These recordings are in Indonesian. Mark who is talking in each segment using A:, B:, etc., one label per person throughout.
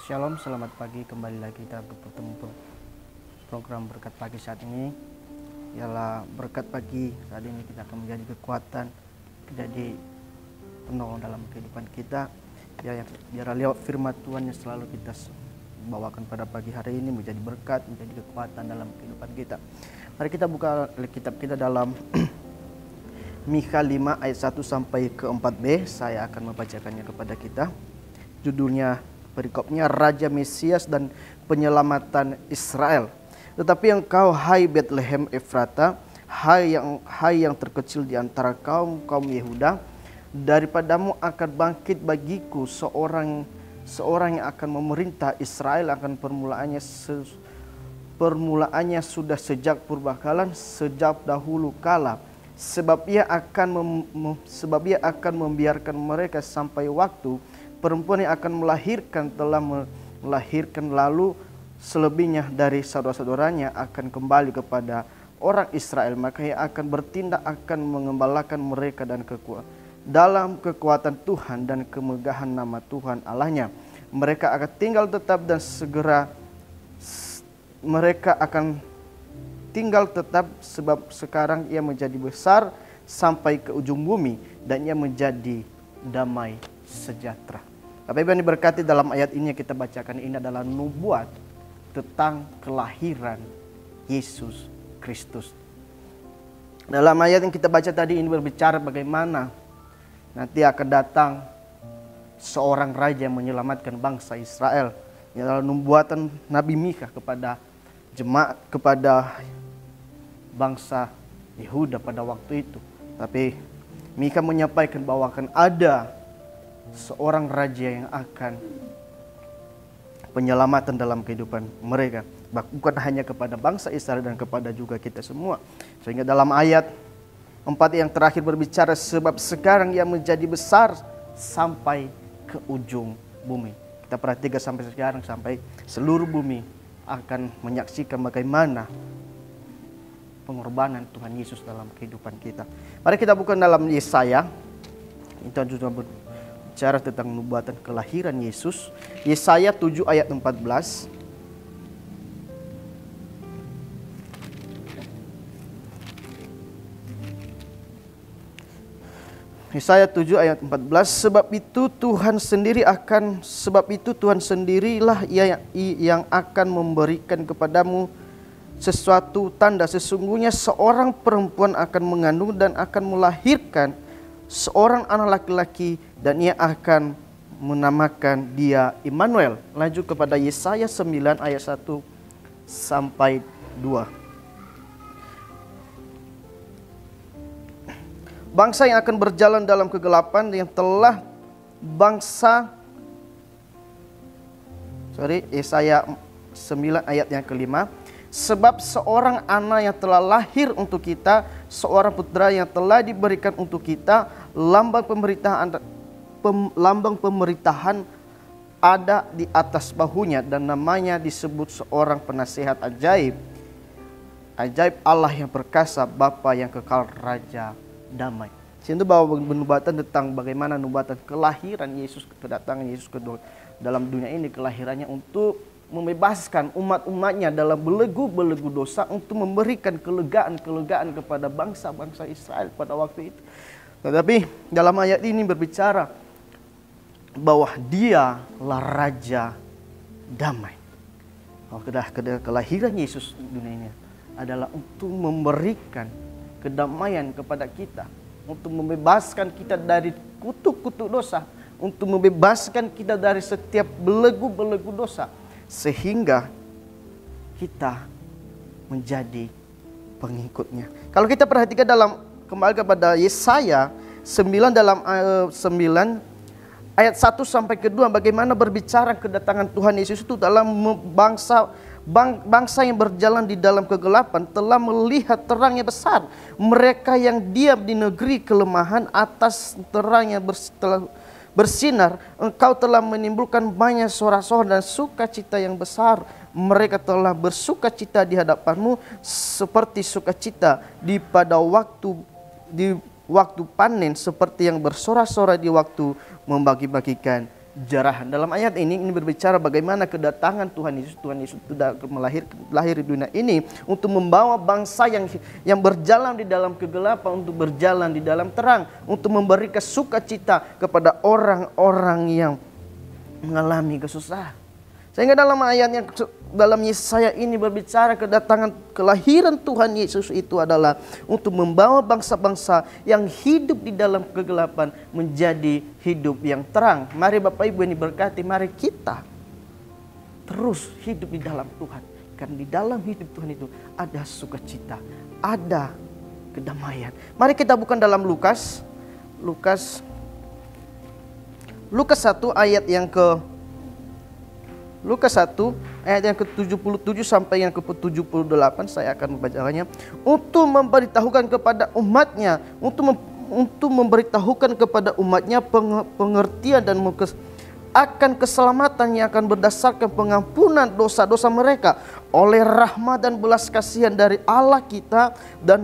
A: Shalom, selamat pagi. Kembali lagi kita bertemu program berkat pagi saat ini. Ialah berkat pagi saat ini kita akan menjadi kekuatan, menjadi penolong dalam kehidupan kita. Biar lewat firman Tuhan yang selalu kita bawakan pada pagi hari ini menjadi berkat, menjadi kekuatan dalam kehidupan kita. Mari kita buka kitab kita dalam Mikha 5 ayat 1 sampai ke 4b. Saya akan membacakannya kepada kita. Judulnya perikopnya Raja Mesias dan Penyelamatan Israel. Tetapi engkau, hai Bethlehem Efrata, hai yang terkecil di antara kaum Yehuda, daripadamu akan bangkit bagiku seorang yang akan memerintah Israel. Akan permulaannya sudah sejak purbakala, sejak dahulu kala. Sebab ia akan membiarkan mereka sampai waktu perempuan yang akan melahirkan telah melahirkan, lalu selebihnya dari saudara-saudaranya akan kembali kepada orang Israel. Maka ia akan bertindak, akan mengembalakan mereka dan dalam kekuatan Tuhan dan kemegahan nama Tuhan Allahnya. Mereka akan tinggal tetap dan segera mereka akan tinggal tetap, sebab sekarang ia menjadi besar sampai ke ujung bumi dan ia menjadi damai sejahtera. Bapak Ibu yang diberkati, dalam ayat ini yang kita bacakan ini adalah nubuat tentang kelahiran Yesus Kristus. Dalam ayat yang kita baca tadi ini berbicara bagaimana nanti akan datang seorang raja yang menyelamatkan bangsa Israel. Ini adalah nubuatan Nabi Mikha kepada jemaat, kepada bangsa Yehuda pada waktu itu. Tapi Mikha menyampaikan bahwa akan ada seorang raja yang akan penyelamatan dalam kehidupan mereka, bukan hanya kepada bangsa Israel dan kepada juga kita semua. Sehingga dalam ayat 4 yang terakhir berbicara, sebab sekarang ia menjadi besar sampai ke ujung bumi. Kita perhatikan sampai sekarang, sampai seluruh bumi akan menyaksikan bagaimana pengorbanan Tuhan Yesus dalam kehidupan kita. Mari kita buka dalam Yesaya. Itu juga bicara tentang nubuatan kelahiran Yesus. Yesaya 7 ayat 14. Yesaya 7 ayat 14. Sebab itu Tuhan sendirilah yang akan memberikan kepadamu sesuatu tanda. Sesungguhnya seorang perempuan akan mengandung dan akan melahirkan seorang anak laki-laki, dan ia akan menamakan dia Immanuel. Lanjut kepada Yesaya 9 ayat 1 sampai 2. Bangsa yang akan berjalan dalam kegelapan, yang telah Yesaya 9 ayat yang kelima. Sebab seorang anak yang telah lahir untuk kita, seorang putra yang telah diberikan untuk kita, lambang pemerintahan ada di atas bahunya, dan namanya disebut seorang penasihat ajaib, Allah yang perkasa, Bapa yang kekal, Raja damai. Sini bahwa nubuatan tentang bagaimana nubuatan kelahiran Yesus, kedatangan Yesus kedua dalam dunia ini, kelahirannya untuk membebaskan umat-umatnya dalam belenggu-belenggu dosa, untuk memberikan kelegaan kepada bangsa-bangsa Israel pada waktu itu. Tetapi dalam ayat ini berbicara bahwa dialah Raja damai. Kelahiran Yesus di dunia ini adalah untuk memberikan kedamaian kepada kita, untuk membebaskan kita dari kutuk-kutuk dosa, untuk membebaskan kita dari setiap belenggu-belenggu dosa, sehingga kita menjadi pengikutnya. Kalau kita perhatikan kembali kepada Yesaya 9 dalam 9 ayat 1 sampai ke 2, bagaimana berbicara kedatangan Tuhan Yesus itu dalam bangsa yang berjalan di dalam kegelapan telah melihat terang yang besar. Mereka yang diam di negeri kelemahan, atas terangnya bersinar. Engkau telah menimbulkan banyak sorak-sorai dan sukacita yang besar. Mereka telah bersukacita di hadapanmu seperti sukacita di waktu panen, seperti yang bersorak-sorai di waktu membagi-bagikan jarahan. Dalam ayat ini berbicara bagaimana kedatangan Tuhan Yesus. Tuhan Yesus sudah lahir di dunia ini untuk membawa bangsa yang berjalan di dalam kegelapan untuk berjalan di dalam terang, untuk memberikan sukacita kepada orang-orang yang mengalami kesusahan. Sehingga dalam ayat yang dalam Yesaya ini berbicara kedatangan kelahiran Tuhan Yesus itu adalah untuk membawa bangsa-bangsa yang hidup di dalam kegelapan menjadi hidup yang terang. Mari Bapak Ibu yang diberkati, mari kita terus hidup di dalam Tuhan. Karena di dalam hidup Tuhan itu ada sukacita, ada kedamaian. Mari kita bukan dalam Lukas 1 ayat yang Lukas 1 ayat yang ke-77 sampai yang ke-78, saya akan membacanya. Untuk memberitahukan kepada umatnya, untuk memberitahukan kepada umatnya pengertian dan akan keselamatan yang akan berdasarkan pengampunan dosa-dosa mereka oleh rahmat dan belas kasihan dari Allah kita, dan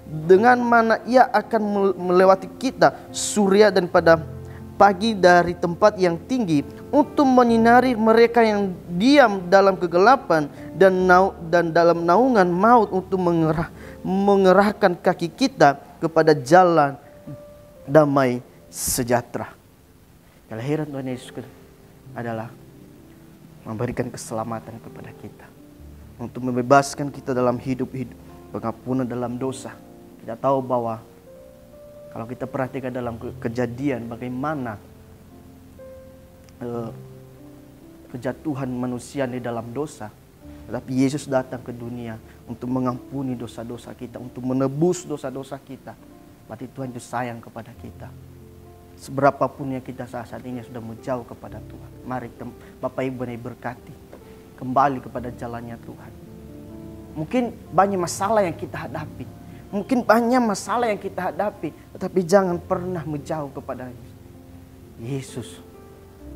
A: dengan mana ia akan melewati kita surya dan pada pagi dari tempat yang tinggi, untuk menyinari mereka yang diam dalam kegelapan dan dalam naungan maut, untuk mengerahkan kaki kita kepada jalan damai sejahtera. Kelahiran Tuhan Yesus adalah memberikan keselamatan kepada kita, untuk membebaskan kita dalam hidup pengampunan dalam dosa. Kita tahu bahwa kalau kita perhatikan dalam Kejadian bagaimana kejatuhan manusia di dalam dosa, tetapi Yesus datang ke dunia untuk mengampuni dosa-dosa kita, untuk menebus dosa-dosa kita. Berarti Tuhan itu sayang kepada kita. Seberapapun yang kita saat ini sudah menjauh kepada Tuhan, mari Bapak Ibu yang berkati, kembali kepada jalannya Tuhan. Mungkin banyak masalah yang kita hadapi, mungkin banyak masalah yang kita hadapi, tetapi jangan pernah menjauh kepada Yesus. Yesus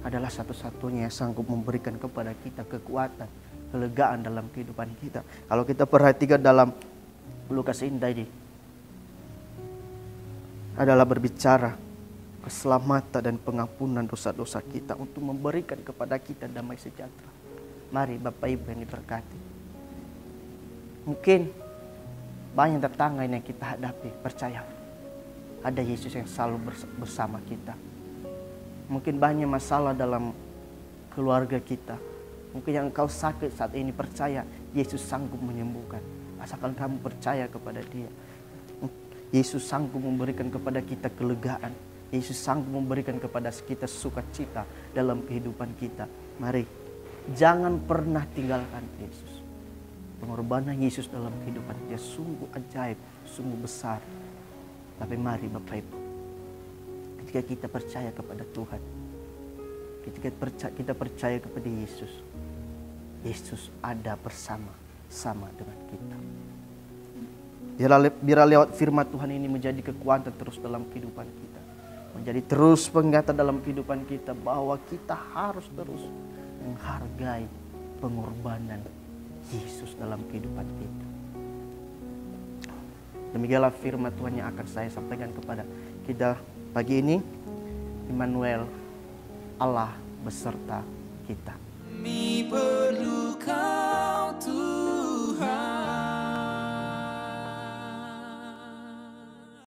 A: adalah satu-satunya yang sanggup memberikan kepada kita kekuatan, kelegaan dalam kehidupan kita. Kalau kita perhatikan dalam Lukas ini tadi, adalah berbicara keselamatan dan pengampunan dosa-dosa kita, untuk memberikan kepada kita damai sejahtera. Mari Bapak Ibu yang diberkati. Mungkin banyak tantangan yang kita hadapi, percaya ada Yesus yang selalu bersama kita. Mungkin banyak masalah dalam keluarga kita, mungkin yang engkau sakit saat ini, percaya Yesus sanggup menyembuhkan. Asalkan kamu percaya kepada Dia. Yesus sanggup memberikan kepada kita kelegaan. Yesus sanggup memberikan kepada kita sukacita dalam kehidupan kita. Mari, jangan pernah tinggalkan Yesus. Pengorbanan Yesus dalam kehidupan dia sungguh ajaib, sungguh besar. Tapi mari Bapak Ibu, ketika kita percaya kepada Tuhan, ketika kita percaya kepada Yesus, Yesus ada bersama-sama dengan kita. Biarlah lewat firman Tuhan ini menjadi kekuatan terus dalam kehidupan kita, menjadi terus pengingat dalam kehidupan kita bahwa kita harus terus menghargai pengorbanan Yesus dalam kehidupan kita. Demikianlah firman Tuhan yang akan saya sampaikan kepada kita pagi ini. Immanuel, Allah beserta kita.